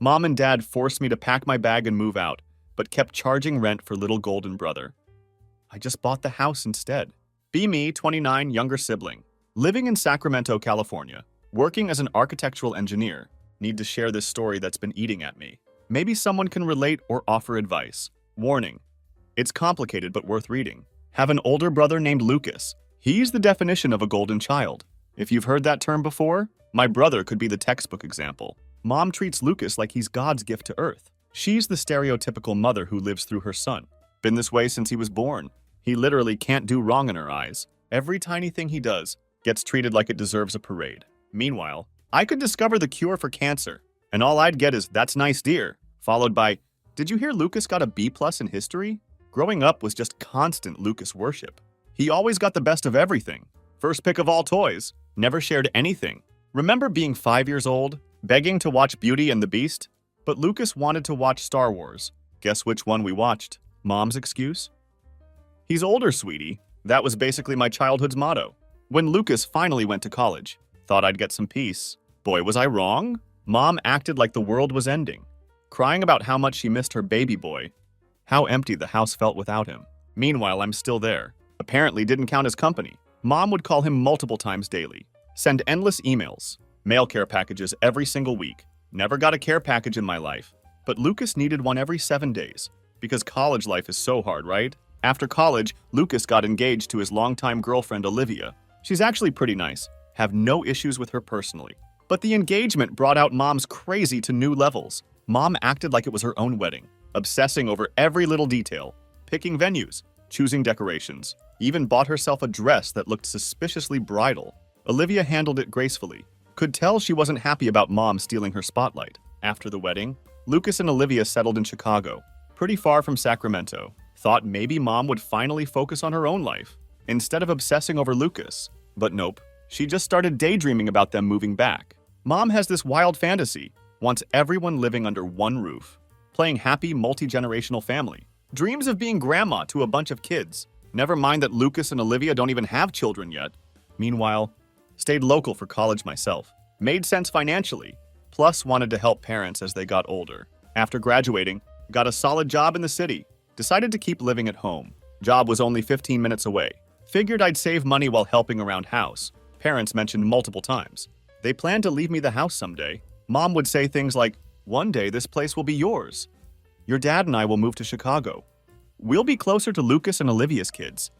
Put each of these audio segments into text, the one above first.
Mom and Dad forced me to pack my bag and move out, but kept charging rent for little golden brother. I just bought the house instead. Be me, 29, younger sibling. Living in Sacramento, California. Working as an architectural engineer. Need to share this story that's been eating at me. Maybe someone can relate or offer advice. Warning. It's complicated but worth reading. Have an older brother named Lucas. He's the definition of a golden child. If you've heard that term before, my brother could be the textbook example. Mom treats Lucas like he's God's gift to Earth. She's the stereotypical mother who lives through her son. Been this way since he was born. He literally can't do wrong in her eyes. Every tiny thing he does gets treated like it deserves a parade. Meanwhile, I could discover the cure for cancer, and all I'd get is, "That's nice, dear," followed by, "Did you hear Lucas got a B+ in history?" Growing up was just constant Lucas worship. He always got the best of everything. First pick of all toys. Never shared anything. Remember being 5 years old, begging to watch Beauty and the Beast? But Lucas wanted to watch Star Wars. Guess which one we watched? Mom's excuse? "He's older, sweetie." That was basically my childhood's motto. When Lucas finally went to college, thought I'd get some peace. Boy, was I wrong? Mom acted like the world was ending, crying about how much she missed her baby boy, how empty the house felt without him. Meanwhile, I'm still there. Apparently didn't count as company. Mom would call him multiple times daily, send endless emails, mail care packages every single week. Never got a care package in my life, but Lucas needed one every 7 days, because college life is so hard, right? After college, Lucas got engaged to his longtime girlfriend, Olivia. She's actually pretty nice, have no issues with her personally. But the engagement brought out Mom's crazy to new levels. Mom acted like it was her own wedding, obsessing over every little detail, picking venues, choosing decorations, even bought herself a dress that looked suspiciously bridal. Olivia handled it gracefully. Could tell she wasn't happy about Mom stealing her spotlight. After the wedding, Lucas and Olivia settled in Chicago, pretty far from Sacramento. Thought maybe Mom would finally focus on her own life, instead of obsessing over Lucas. But nope, she just started daydreaming about them moving back. Mom has this wild fantasy, wants everyone living under one roof, playing happy multi-generational family. Dreams of being grandma to a bunch of kids. Never mind that Lucas and Olivia don't even have children yet. Meanwhile, stayed local for college myself. Made sense financially, plus wanted to help parents as they got older. After graduating, got a solid job in the city. Decided to keep living at home. Job was only 15 minutes away. Figured I'd save money while helping around house. Parents mentioned multiple times. They planned to leave me the house someday. Mom would say things like, "One day this place will be yours. Your dad and I will move to Chicago. We'll be closer to Lucas and Olivia's kids."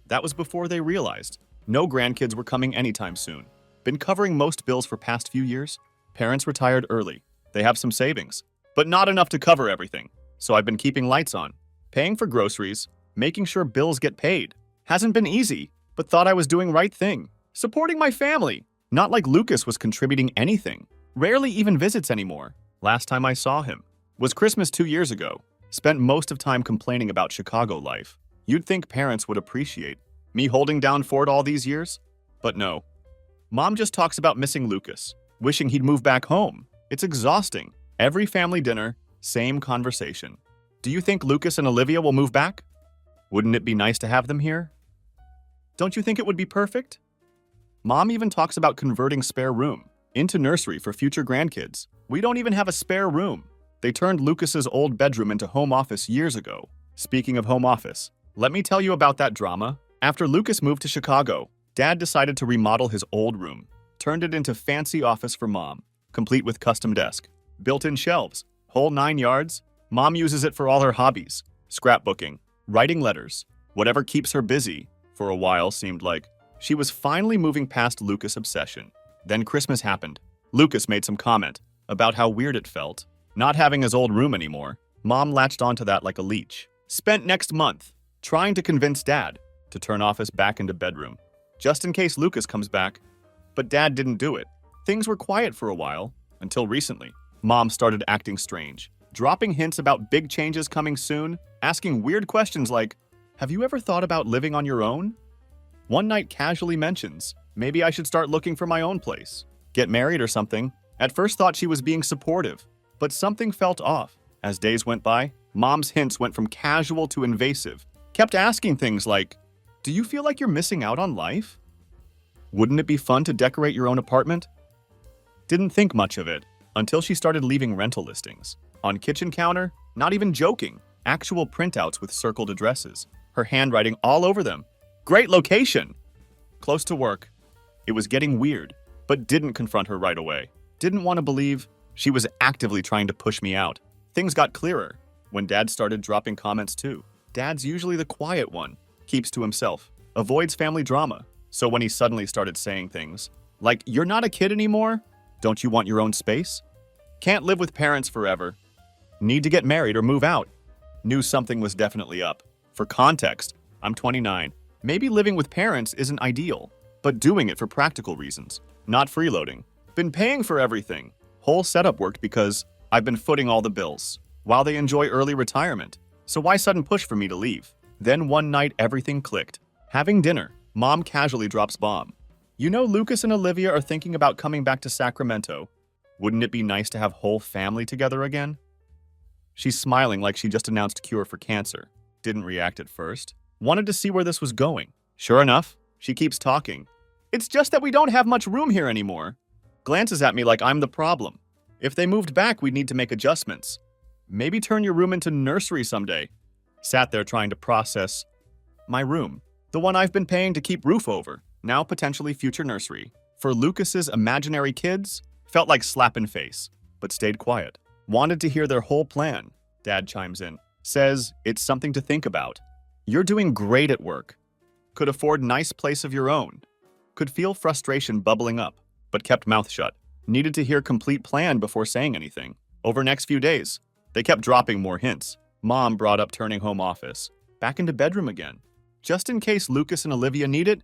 That was before they realized no grandkids were coming anytime soon. Been covering most bills for past few years. Parents retired early. They have some savings, but not enough to cover everything. So I've been keeping lights on, paying for groceries, making sure bills get paid. Hasn't been easy, but thought I was doing right thing. Supporting my family. Not like Lucas was contributing anything. Rarely even visits anymore. Last time I saw him was Christmas 2 years ago. Spent most of time complaining about Chicago life. You'd think parents would appreciate me holding down for it all these years, but no. Mom just talks about missing Lucas, wishing he'd move back home. It's exhausting. Every family dinner, same conversation. Do you think Lucas and Olivia will move back? Wouldn't it be nice to have them here? Don't you think it would be perfect? Mom even talks about converting spare room into nursery for future grandkids. We don't even have a spare room. They turned Lucas's old bedroom into home office years ago. Speaking of home office, let me tell you about that drama. After Lucas moved to Chicago, Dad decided to remodel his old room, turned it into fancy office for Mom, complete with custom desk, built-in shelves, whole 9 yards. Mom uses it for all her hobbies, scrapbooking, writing letters, whatever keeps her busy. For a while, seemed like she was finally moving past Lucas' obsession. Then Christmas happened. Lucas made some comment about how weird it felt, not having his old room anymore. Mom latched onto that like a leech. Spent next month trying to convince Dad to turn office back into bedroom, just in case Lucas comes back. But Dad didn't do it. Things were quiet for a while, until recently. Mom started acting strange, dropping hints about big changes coming soon, asking weird questions like, "Have you ever thought about living on your own?" One night casually mentions, "Maybe I should start looking for my own place, get married or something." At first thought she was being supportive, but something felt off. As days went by, Mom's hints went from casual to invasive. Kept asking things like, "Do you feel like you're missing out on life? Wouldn't it be fun to decorate your own apartment?" Didn't think much of it. Until she started leaving rental listings. On kitchen counter, not even joking, actual printouts with circled addresses. Her handwriting all over them. Great location! Close to work. It was getting weird, but didn't confront her right away. Didn't want to believe she was actively trying to push me out. Things got clearer when Dad started dropping comments too. Dad's usually the quiet one, keeps to himself, avoids family drama. So when he suddenly started saying things like, "You're not a kid anymore? Don't you want your own space? Can't live with parents forever. Need to get married or move out." Knew something was definitely up. For context, I'm 29. Maybe living with parents isn't ideal, but doing it for practical reasons, not freeloading. Been paying for everything. Whole setup worked because I've been footing all the bills, while they enjoy early retirement. So why sudden push for me to leave? Then one night everything clicked. Having dinner, Mom casually drops bomb. "You know Lucas and Olivia are thinking about coming back to Sacramento. Wouldn't it be nice to have whole family together again?" She's smiling like she just announced cure for cancer. Didn't react at first. Wanted to see where this was going. Sure enough, she keeps talking. "It's just that we don't have much room here anymore." Glances at me like I'm the problem. "If they moved back, we'd need to make adjustments. Maybe turn your room into nursery someday." Sat there trying to process my room. The one I've been paying to keep roof over. Now potentially future nursery. For Lucas's imaginary kids, felt like slap in face, but stayed quiet. Wanted to hear their whole plan. Dad chimes in. Says it's something to think about. "You're doing great at work. Could afford nice place of your own." Could feel frustration bubbling up, but kept mouth shut. Needed to hear complete plan before saying anything. Over next few days, they kept dropping more hints. Mom brought up turning home office. Back into bedroom again. Just in case Lucas and Olivia need it.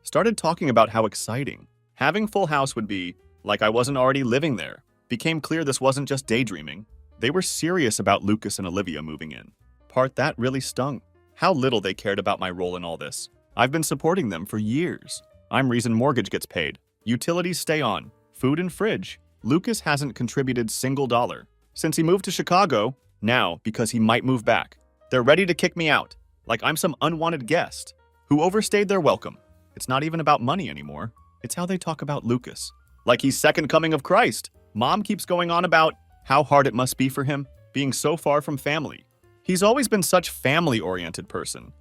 Started talking about how exciting having full house would be, like I wasn't already living there. Became clear this wasn't just daydreaming. They were serious about Lucas and Olivia moving in. Part that really stung. How little they cared about my role in all this. I've been supporting them for years. I'm reason mortgage gets paid. Utilities stay on. Food and fridge. Lucas hasn't contributed $1 since he moved to Chicago. Now, because he might move back. They're ready to kick me out, like I'm some unwanted guest who overstayed their welcome. It's not even about money anymore. It's how they talk about Lucas. Like he's second coming of Christ. Mom keeps going on about how hard it must be for him, being so far from family. He's always been such family-oriented person.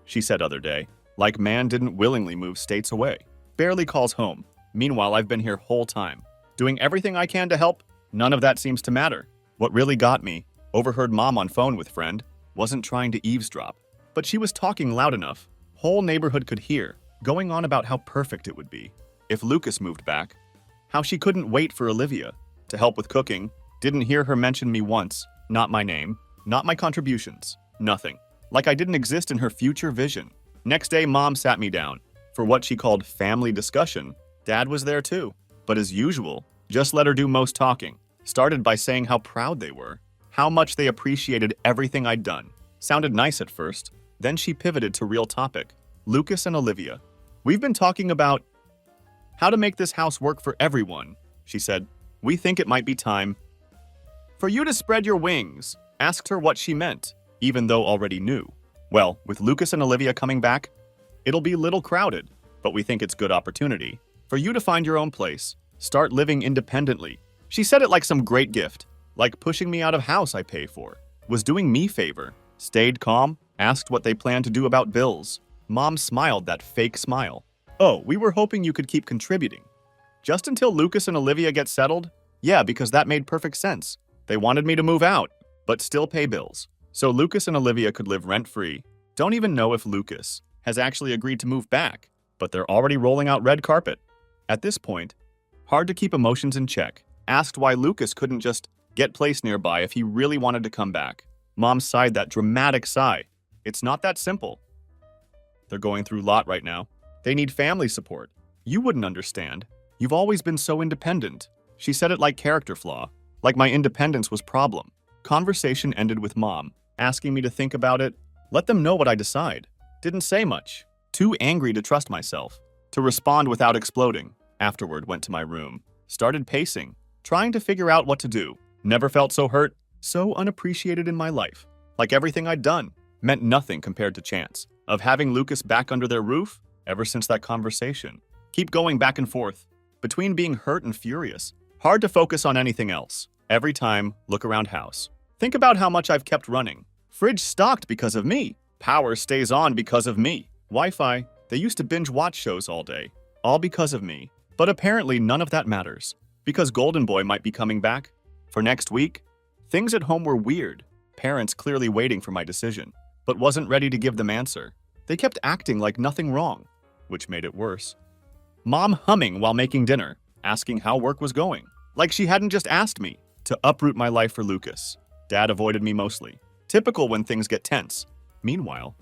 She said other day, like man didn't willingly move states away. Barely calls home. Meanwhile, I've been here whole time. Doing everything I can to help. None of that seems to matter. What really got me, overheard Mom on phone with friend, wasn't trying to eavesdrop. But she was talking loud enough. Whole neighborhood could hear, going on about how perfect it would be if Lucas moved back. How she couldn't wait for Olivia to help with cooking. Didn't hear her mention me once. Not my name. Not my contributions. Nothing. Like I didn't exist in her future vision. Next day, Mom sat me down for what she called family discussion. Dad was there too. But as usual, just let her do most talking. Started by saying how proud they were. How much they appreciated everything I'd done. Sounded nice at first. Then she pivoted to real topic. Lucas and Olivia. "We've been talking about how to make this house work for everyone," she said. "We think it might be time for you to spread your wings." Asked her what she meant, even though already knew. Well, with Lucas and Olivia coming back, it'll be a little crowded, but we think it's good opportunity for you to find your own place, start living independently. She said it like some great gift, like pushing me out of house I pay for, was doing me favor. Stayed calm, asked what they planned to do about bills. Mom smiled that fake smile. "Oh, we were hoping you could keep contributing. Just until Lucas and Olivia get settled?" "Yeah, because that made perfect sense. They wanted me to move out, but still pay bills. So Lucas and Olivia could live rent-free. Don't even know if Lucas has actually agreed to move back, but they're already rolling out red carpet." At this point, hard to keep emotions in check. Asked why Lucas couldn't just get place nearby if he really wanted to come back. Mom sighed that dramatic sigh. "It's not that simple. They're going through a lot right now. They need family support. You wouldn't understand. You've always been so independent." She said it like character flaw, like my independence was problem. Conversation ended with Mom asking me to think about it, let them know what I decide. Didn't say much. Too angry to trust myself, to respond without exploding. Afterward, went to my room. Started pacing, trying to figure out what to do. Never felt so hurt, so unappreciated in my life. Like everything I'd done meant nothing compared to chance of having Lucas back under their roof ever since that conversation. Keep going back and forth between being hurt and furious. Hard to focus on anything else. Every time, look around house. Think about how much I've kept running. Fridge stocked because of me. Power stays on because of me. Wi-Fi, they used to binge watch shows all day. All because of me. But apparently none of that matters. Because Golden Boy might be coming back. For next week, things at home were weird. Parents clearly waiting for my decision, but wasn't ready to give them answer. They kept acting like nothing wrong, which made it worse. Mom humming while making dinner, asking how work was going, like she hadn't just asked me to uproot my life for Lucas. Dad avoided me mostly. Typical when things get tense. Meanwhile,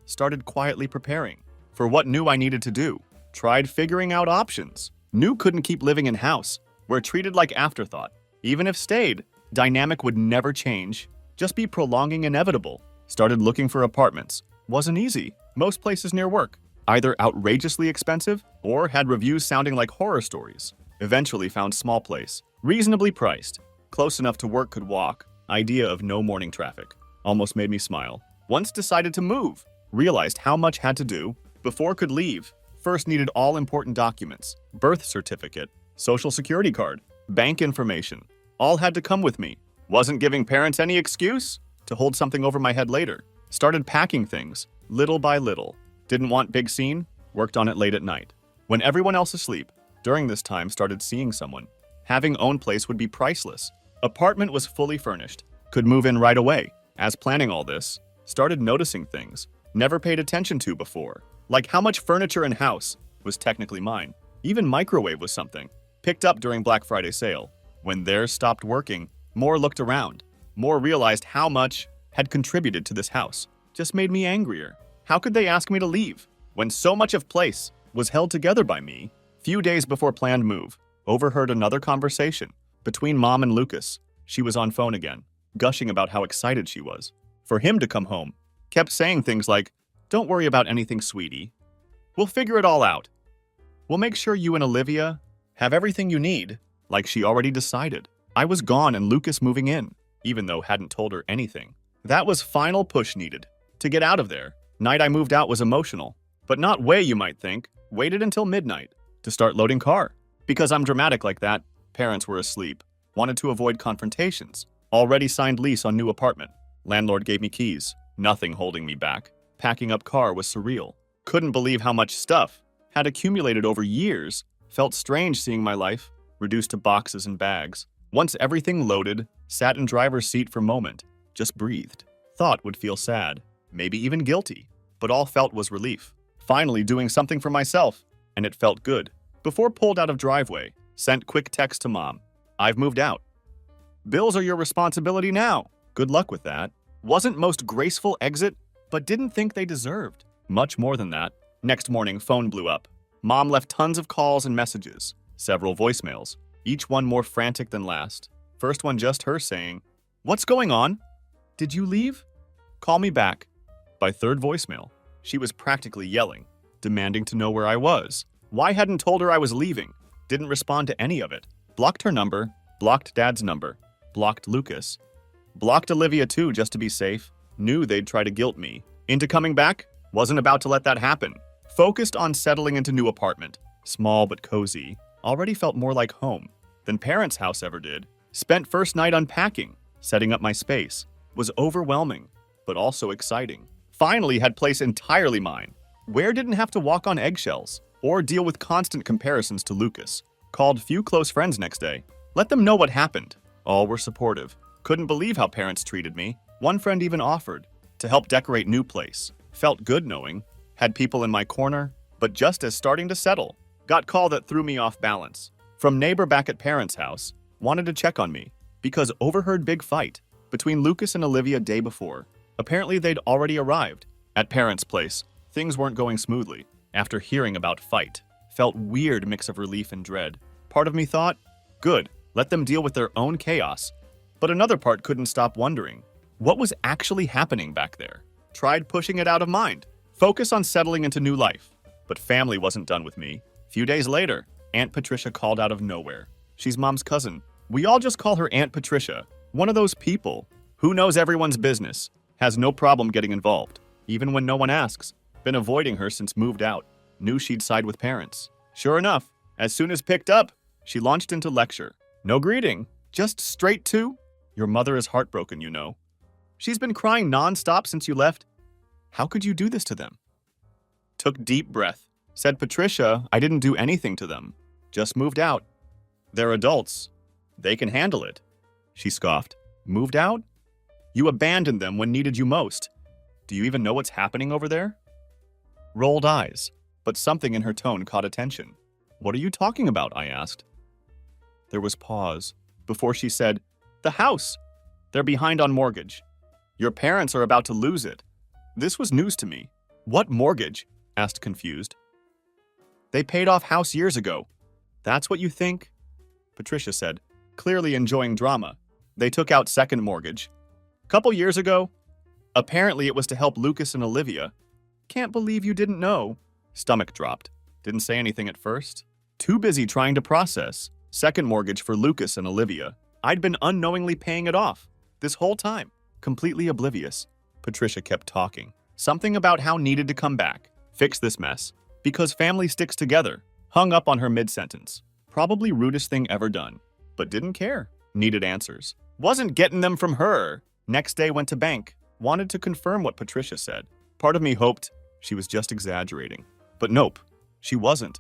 started quietly preparing for what knew I needed to do. Tried figuring out options. Knew couldn't keep living in house. Were treated like afterthought. Even if stayed, dynamic would never change. Just be prolonging inevitable. Started looking for apartments. Wasn't easy. Most places near work. Either outrageously expensive or had reviews sounding like horror stories. Eventually found small place. Reasonably priced. Close enough to work could walk. Idea of no morning traffic. Almost made me smile. Once decided to move. Realized how much had to do. Before could leave. First needed all important documents. Birth certificate. Social security card. Bank information. All had to come with me. Wasn't giving parents any excuse to hold something over my head later. Started packing things, little by little. Didn't want big scene, worked on it late at night. When everyone else asleep, during this time started seeing someone. Having own place would be priceless. Apartment was fully furnished. Could move in right away. As planning all this, started noticing things never paid attention to before. Like how much furniture in house was technically mine. Even microwave was something. Picked up during Black Friday sale. When theirs stopped working, more looked around. More realized how much had contributed to this house. Just made me angrier. How could they ask me to leave when so much of place was held together by me? Few days before planned move, overheard another conversation between Mom and Lucas. She was on phone again, gushing about how excited she was for him to come home. Kept saying things like, "Don't worry about anything, sweetie. We'll figure it all out. We'll make sure you and Olivia have everything you need," like she already decided. I was gone and Lucas moving in, even though hadn't told her anything. That was final push needed to get out of there. Night I moved out was emotional, but not way you might think. Waited until midnight to start loading car. Because I'm dramatic like that, parents were asleep. Wanted to avoid confrontations. Already signed lease on new apartment. Landlord gave me keys. Nothing holding me back. Packing up car was surreal. Couldn't believe how much stuff had accumulated over years. Felt strange seeing my life reduced to boxes and bags. Once everything loaded, sat in driver's seat for a moment. Just breathed. Thought would feel sad. Maybe even guilty. But all felt was relief. Finally doing something for myself. And it felt good. Before pulled out of driveway, sent quick text to Mom. "I've moved out. Bills are your responsibility now. Good luck with that." Wasn't most graceful exit, but didn't think they deserved much more than that. Next morning, phone blew up. Mom left tons of calls and messages. Several voicemails. Each one more frantic than last. First one just her saying, "What's going on? Did you leave? Call me back." By third voicemail, she was practically yelling, demanding to know where I was. Why hadn't told her I was leaving? Didn't respond to any of it. Blocked her number, blocked Dad's number, blocked Lucas. Blocked Olivia too, just to be safe. Knew they'd try to guilt me into coming back. Wasn't about to let that happen. Focused on settling into new apartment. Small but cozy. Already felt more like home than parents' house ever did. Spent first night unpacking, setting up my space. Was overwhelming, but also exciting. Finally had place entirely mine. Where didn't have to walk on eggshells or deal with constant comparisons to Lucas. Called few close friends next day. Let them know what happened. All were supportive. Couldn't believe how parents treated me. One friend even offered to help decorate new place. Felt good knowing. Had people in my corner, but just as starting to settle. Got call that threw me off balance. From neighbor back at parents' house. Wanted to check on me because overheard big fight between Lucas and Olivia day before. Apparently they'd already arrived. At parents' place, things weren't going smoothly. After hearing about fight, felt weird mix of relief and dread. Part of me thought, good, let them deal with their own chaos. But another part couldn't stop wondering, what was actually happening back there? Tried pushing it out of mind. Focus on settling into new life. But family wasn't done with me. Few days later, Aunt Patricia called out of nowhere. She's Mom's cousin. We all just call her Aunt Patricia. One of those people who knows everyone's business. Has no problem getting involved, even when no one asks. Been avoiding her since moved out. Knew she'd side with parents. Sure enough, as soon as picked up, She launched into lecture. No greeting, just straight to, "Your mother is heartbroken, you know. She's been crying nonstop since you left. How could you do this to them?" Took deep breath. Said, "Patricia, I didn't do anything to them. Just moved out. They're adults. They can handle it." She scoffed. "Moved out? You abandoned them when needed you most. Do you even know what's happening over there?" Rolled eyes, but something in her tone caught attention. "What are you talking about?" I asked. There was pause before she said, "The house. They're behind on mortgage. Your parents are about to lose it." This was news to me. "What mortgage?" asked confused. "They paid off house years ago." "That's what you think?" Patricia said, clearly enjoying drama. "They took out second mortgage. Couple years ago. Apparently it was to help Lucas and Olivia." "Can't believe you didn't know." Stomach dropped. Didn't say anything at first. Too busy trying to process. Second mortgage for Lucas and Olivia. I'd been unknowingly paying it off. This whole time. Completely oblivious. Patricia kept talking. Something about how needed to come back. Fix this mess. Because family sticks together. Hung up on her mid-sentence. Probably rudest thing ever done. But didn't care. Needed answers. Wasn't getting them from her. Next day went to bank. Wanted to confirm what Patricia said. Part of me hoped she was just exaggerating. But nope. She wasn't.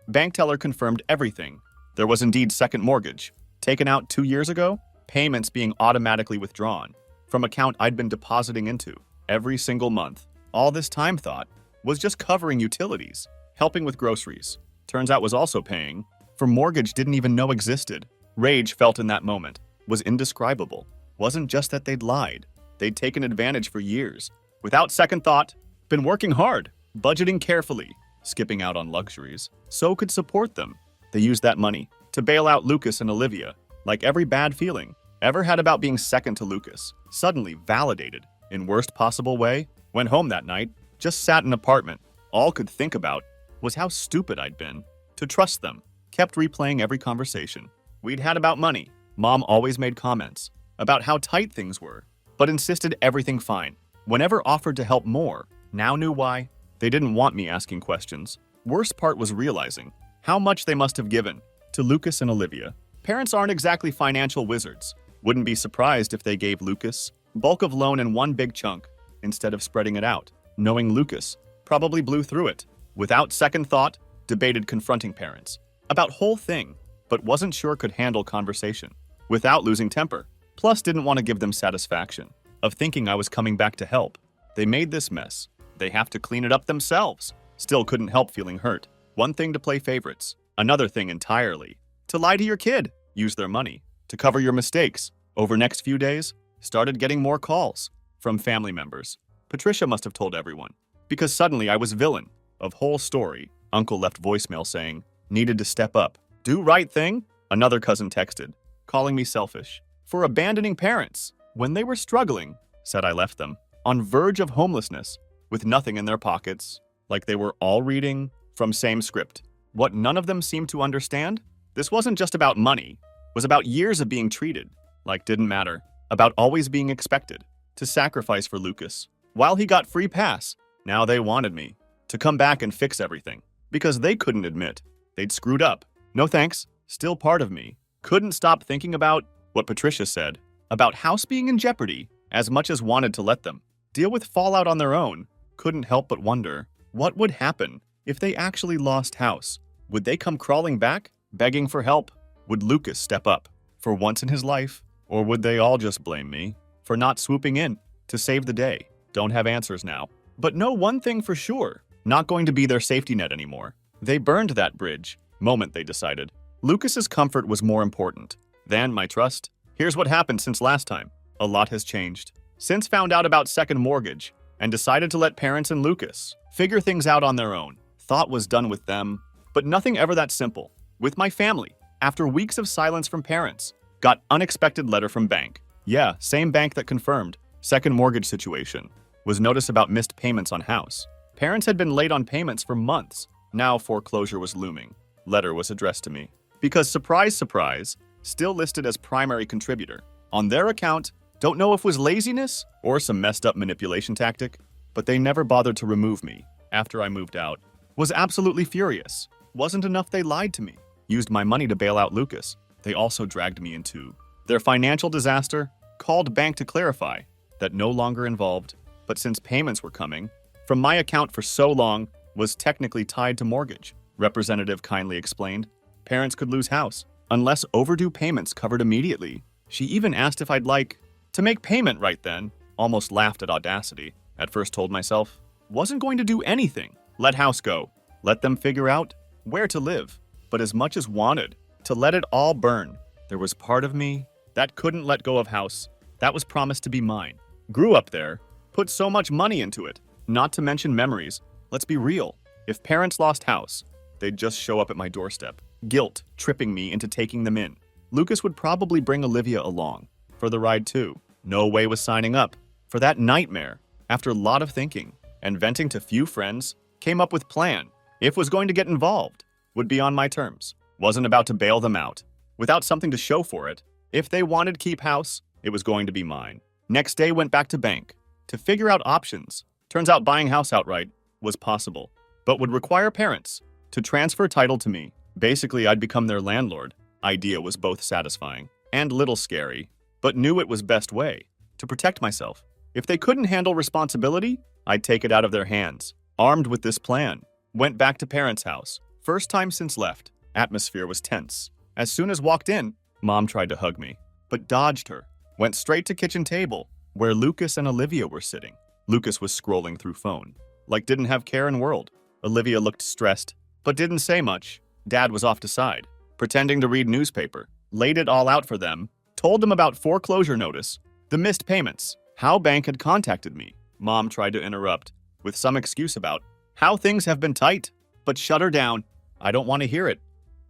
Bank teller confirmed everything. There was indeed second mortgage. Taken out 2 years ago. Payments being automatically withdrawn. From account I'd been depositing into. Every single month. All this time thought was just covering utilities. Helping with groceries. Turns out was also paying for mortgage didn't even know existed. Rage felt in that moment was indescribable. Wasn't just that they'd lied. They'd taken advantage for years. Without second thought. Been working hard. Budgeting carefully. Skipping out on luxuries. So could support them. They used that money to bail out Lucas and Olivia. Like every bad feeling ever had about being second to Lucas. Suddenly validated. In worst possible way. Went home that night. Just sat in an apartment. All could think about was how stupid I'd been to trust them. Kept replaying every conversation we'd had about money. Mom always made comments about how tight things were, but insisted everything fine. Whenever offered to help more, now knew why. They didn't want me asking questions. Worst part was realizing how much they must have given to Lucas and Olivia. Parents aren't exactly financial wizards. Wouldn't be surprised if they gave Lucas bulk of loan in one big chunk instead of spreading it out. Knowing Lucas probably blew through it. Without second thought, debated confronting parents about whole thing, but wasn't sure could handle conversation without losing temper. Plus didn't want to give them satisfaction of thinking I was coming back to help. They made this mess. They have to clean it up themselves. Still couldn't help feeling hurt. One thing to play favorites. Another thing entirely to lie to your kid. Use their money to cover your mistakes. Over next few days, started getting more calls from family members. Patricia must have told everyone. Because suddenly I was villain of whole story. Uncle left voicemail saying, needed to step up. Do right thing? Another cousin texted, calling me selfish for abandoning parents when they were struggling. Said I left them on verge of homelessness with nothing in their pockets. Like they were all reading from same script. What none of them seemed to understand? This wasn't just about money. It was about years of being treated like didn't matter. About always being expected to sacrifice for Lucas. While he got free pass, now they wanted me to come back and fix everything. Because they couldn't admit they'd screwed up. No thanks. Still part of me couldn't stop thinking about what Patricia said about house being in jeopardy as much as wanted to let them deal with fallout on their own. Couldn't help but wonder what would happen if they actually lost house. Would they come crawling back, begging for help? Would Lucas step up for once in his life? Or would they all just blame me for not swooping in to save the day? Don't have answers now. But know one thing for sure, not going to be their safety net anymore. They burned that bridge, moment they decided. Lucas's comfort was more important than my trust. Here's what happened since last time. A lot has changed. Since found out about second mortgage and decided to let parents and Lucas figure things out on their own. Thought was done with them, but nothing ever that simple. With my family, after weeks of silence from parents, got unexpected letter from bank. Yeah, same bank that confirmed second mortgage situation. Was notice about missed payments on house. Parents had been late on payments for months. Now foreclosure was looming. Letter was addressed to me. Because surprise, surprise, still listed as primary contributor. On their account, don't know if was laziness or some messed up manipulation tactic, but they never bothered to remove me after I moved out. Was absolutely furious. Wasn't enough they lied to me. used my money to bail out Lucas. They also dragged me into their financial disaster, called bank to clarify that no longer involved, but since payments were coming from my account for so long, was technically tied to mortgage. Representative kindly explained, parents could lose house unless overdue payments covered immediately. She even asked if I'd like to make payment right then. Almost laughed at audacity. At first told myself, wasn't going to do anything. Let house go. Let them figure out where to live. But as much as wanted to let it all burn, there was part of me that couldn't let go of house. That was promised to be mine. Grew up there, put so much money into it, not to mention memories. Let's be real. If parents lost house, they'd just show up at my doorstep. Guilt tripping me into taking them in. Lucas would probably bring Olivia along for the ride too. No way was signing up for that nightmare. After a lot of thinking and venting to few friends, came up with plan. If was going to get involved, would be on my terms. Wasn't about to bail them out without something to show for it. If they wanted keep house, it was going to be mine. Next day went back to bank to figure out options. Turns out buying house outright was possible, but would require parents to transfer title to me. Basically, I'd become their landlord. Idea was both satisfying and little scary, but knew it was best way to protect myself. If they couldn't handle responsibility, I'd take it out of their hands. Armed with this plan, went back to parents' house. First time since left. Atmosphere was tense. As soon as walked in, Mom tried to hug me, but dodged her. Went straight to kitchen table, where Lucas and Olivia were sitting. Lucas was scrolling through phone, like didn't have care in world. Olivia looked stressed, but didn't say much. Dad was off to side, pretending to read newspaper. Laid it all out for them, told them about foreclosure notice, the missed payments, how bank had contacted me. Mom tried to interrupt, with some excuse about how things have been tight, but shut her down. I don't want to hear it.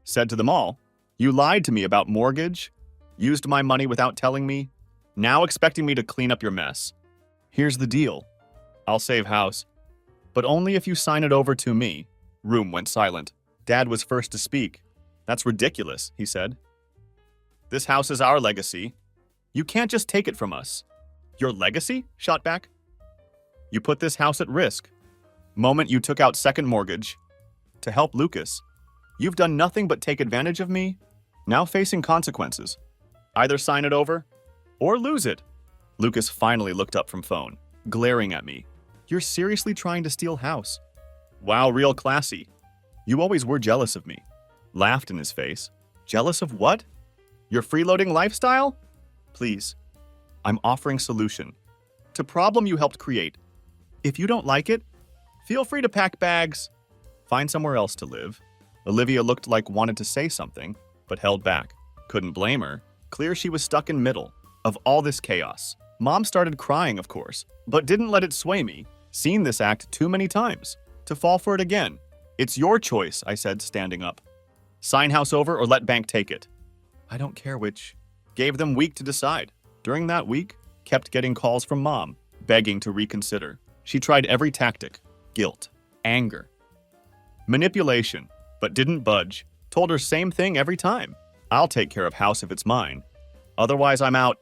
Said to them all, you lied to me about mortgage, used my money without telling me, now expecting me to clean up your mess. Here's the deal. I'll save house, but only if you sign it over to me. Room went silent. Dad was first to speak. That's ridiculous, he said. This house is our legacy. You can't just take it from us. Your legacy? Shot back. You put this house at risk. Moment you took out second mortgage to help Lucas. You've done nothing but take advantage of me, now facing consequences. Either sign it over or lose it. Lucas finally looked up from phone, glaring at me. You're seriously trying to steal house? Wow, real classy. You always were jealous of me. Laughed in his face. Jealous of what? Your freeloading lifestyle? Please. I'm offering solution to problem you helped create. If you don't like it, feel free to pack bags. Find somewhere else to live. Olivia looked like wanted to say something, but held back. Couldn't blame her. Clear she was stuck in middle of all this chaos. Mom started crying, of course, but didn't let it sway me. Seen this act too many times to fall for it again. It's your choice, I said, standing up. Sign house over or let bank take it. I don't care which. Gave them week to decide. During that week, kept getting calls from Mom, begging to reconsider. She tried every tactic. Guilt, anger, manipulation, but didn't budge. Told her same thing every time. I'll take care of house if it's mine. Otherwise, I'm out.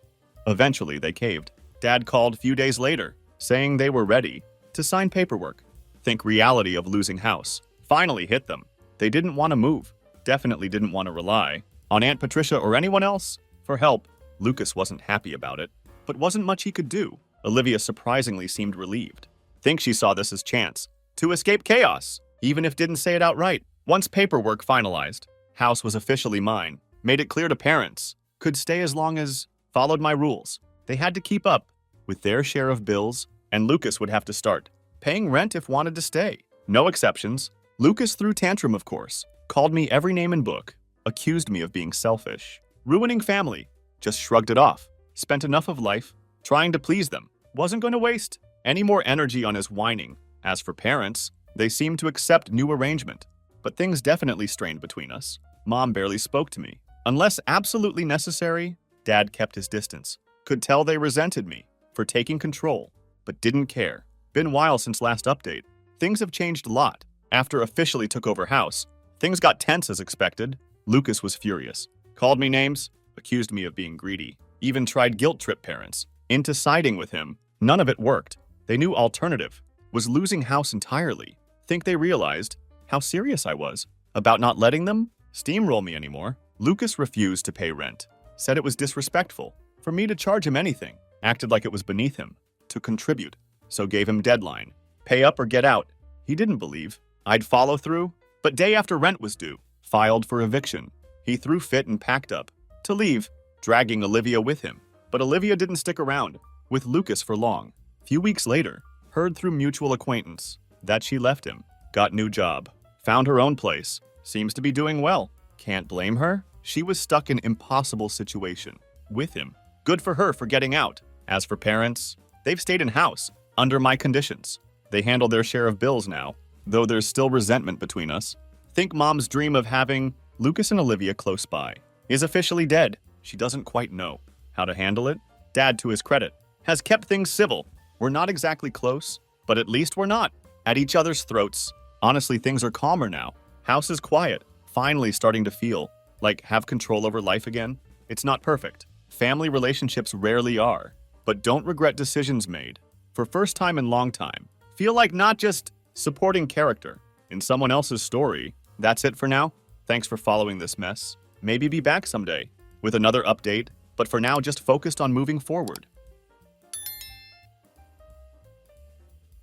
Eventually, they caved. Dad called a few days later, saying they were ready to sign paperwork. Think reality of losing house finally hit them. They didn't want to move. Definitely didn't want to rely on Aunt Patricia or anyone else for help. Lucas wasn't happy about it, but wasn't much he could do. Olivia surprisingly seemed relieved. Think she saw this as chance to escape chaos, even if didn't say it outright. Once paperwork finalized, house was officially mine. Made it clear to parents, could stay as long as followed my rules. They had to keep up with their share of bills, and Lucas would have to start paying rent if wanted to stay. No exceptions. Lucas threw tantrum, of course. Called me every name in book. Accused me of being selfish. Ruining family. Just shrugged it off. Spent enough of life trying to please them. Wasn't going to waste any more energy on his whining. As for parents, they seemed to accept new arrangement. But things definitely strained between us. Mom barely spoke to me. Unless absolutely necessary, Dad kept his distance. Could tell they resented me for taking control, but didn't care. Been a while since last update. Things have changed a lot. After officially took over house, things got tense as expected. Lucas was furious. Called me names, accused me of being greedy. Even tried guilt trip parents into siding with him. None of it worked. They knew alternative was losing house entirely. Think they realized how serious I was about not letting them? steamroll me anymore. Lucas refused to pay rent. Said it was disrespectful for me to charge him anything. Acted like it was beneath him to contribute. So gave him deadline. Pay up or get out. He didn't believe I'd follow through. But day after rent was due, filed for eviction. He threw fit and packed up to leave, dragging Olivia with him. But Olivia didn't stick around with Lucas for long. Few weeks later, heard through mutual acquaintance that she left him, got new job, found her own place, seems to be doing well. Can't blame her. She was stuck in impossible situation with him. Good for her for getting out. As for parents, they've stayed in house under my conditions. They handle their share of bills now, though there's still resentment between us. Think mom's dream of having Lucas and Olivia close by is officially dead. She doesn't quite know how to handle it. Dad, to his credit, has kept things civil. We're not exactly close, but at least we're not at each other's throats. Honestly, things are calmer now. House is quiet, finally starting to feel like have control over life again. It's not perfect. Family relationships rarely are, but don't regret decisions made for first time in long time. Feel like not just supporting character in someone else's story. That's it for now. Thanks for following this mess. Maybe be back someday with another update, but for now just focused on moving forward.